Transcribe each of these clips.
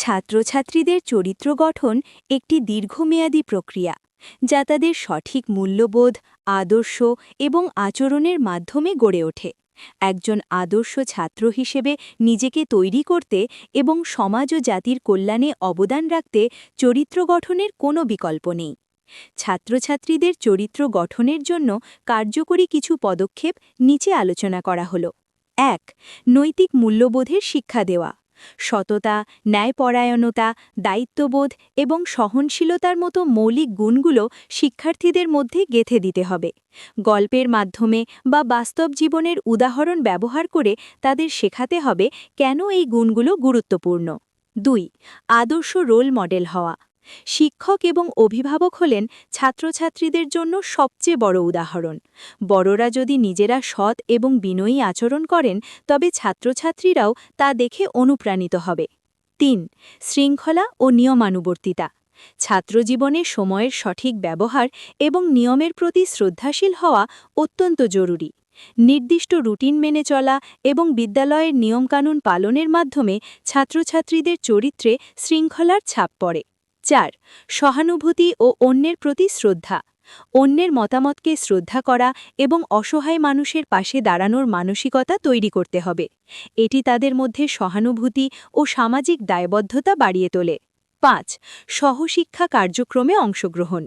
ছাত্রছাত্রীদের চরিত্র গঠন একটি দীর্ঘমেয়াদী প্রক্রিয়া যা তাদের সঠিক মূল্যবোধ, আদর্শ এবং আচরণের মাধ্যমে গড়ে ওঠে। একজন আদর্শ ছাত্র হিসেবে নিজেকে তৈরি করতে এবং সমাজ ও জাতির কল্যাণে অবদান রাখতে চরিত্র গঠনের কোনো বিকল্প নেই। ছাত্রছাত্রীদের চরিত্র গঠনের জন্য কার্যকরী কিছু পদক্ষেপ নিচে আলোচনা করা হল। ১. নৈতিক মূল্যবোধের শিক্ষা দেওয়া। সততা, ন্যায়পরায়ণতা, দায়িত্ববোধ এবং সহনশীলতার মতো মৌলিক গুণগুলো শিক্ষার্থীদের মধ্যে গেঁথে দিতে হবে। গল্পের মাধ্যমে বা বাস্তব জীবনের উদাহরণ ব্যবহার করে তাদের শেখাতে হবে কেন এই গুণগুলো গুরুত্বপূর্ণ। ২. আদর্শ রোল মডেল হওয়া। শিক্ষক এবং অভিভাবক হলেন ছাত্রছাত্রীদের জন্য সবচেয়ে বড় উদাহরণ। বড়রা যদি নিজেরা সৎ এবং বিনয়ী আচরণ করেন, তবে ছাত্রছাত্রীরাও তা দেখে অনুপ্রাণিত হবে। ৩. শৃঙ্খলা ও নিয়মানুবর্তিতা। ছাত্রজীবনে সময়ের সঠিক ব্যবহার এবং নিয়মের প্রতি শ্রদ্ধাশীল হওয়া অত্যন্ত জরুরি। নির্দিষ্ট রুটিন মেনে চলা এবং বিদ্যালয়ের নিয়মকানুন পালনের মাধ্যমে ছাত্রছাত্রীদের চরিত্রে শৃঙ্খলার ছাপ পড়ে। ৪. সহানুভূতি ও অন্যের প্রতি শ্রদ্ধা। অন্যের মতামতকে শ্রদ্ধা করা এবং অসহায় মানুষের পাশে দাঁড়ানোর মানসিকতা তৈরি করতে হবে। এটি তাদের মধ্যে সহানুভূতি ও সামাজিক দায়বদ্ধতা বাড়িয়ে তোলে। ৫. সহশিক্ষা কার্যক্রমে অংশগ্রহণ।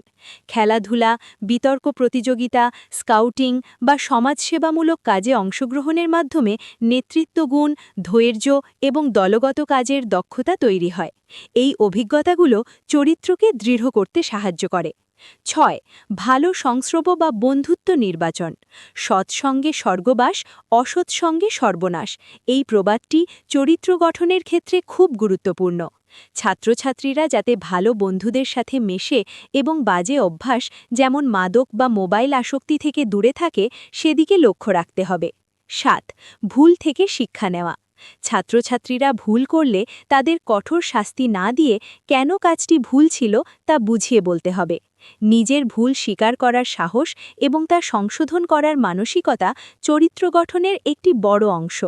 খেলাধুলা, বিতর্ক প্রতিযোগিতা, স্কাউটিং বা সমাজসেবামূলক কাজে অংশগ্রহণের মাধ্যমে নেতৃত্বগুণ, ধৈর্য এবং দলগত কাজের দক্ষতা তৈরি হয়। এই অভিজ্ঞতাগুলো চরিত্রকে দৃঢ় করতে সাহায্য করে। ৬. ভালো সংস্রব বা বন্ধুত্ব নির্বাচন। সৎসঙ্গে স্বর্গবাস, অসৎসঙ্গে সর্বনাশ, এই প্রবাদটি চরিত্র গঠনের ক্ষেত্রে খুব গুরুত্বপূর্ণ। ছাত্রছাত্রীরা যাতে ভালো বন্ধুদের সাথে মেশে এবং বাজে অভ্যাস যেমন মাদক বা মোবাইল আসক্তি থেকে দূরে থাকে, সেদিকে লক্ষ্য রাখতে হবে। ৭. ভুল থেকে শিক্ষা নেওয়া। ছাত্রছাত্রীরা ভুল করলে তাদের কঠোর শাস্তি না দিয়ে কেন কাজটি ভুল ছিল তা বুঝিয়ে বলতে হবে। নিজের ভুল স্বীকার করার সাহস এবং তা সংশোধন করার মানসিকতা চরিত্র গঠনের একটি বড় অংশ।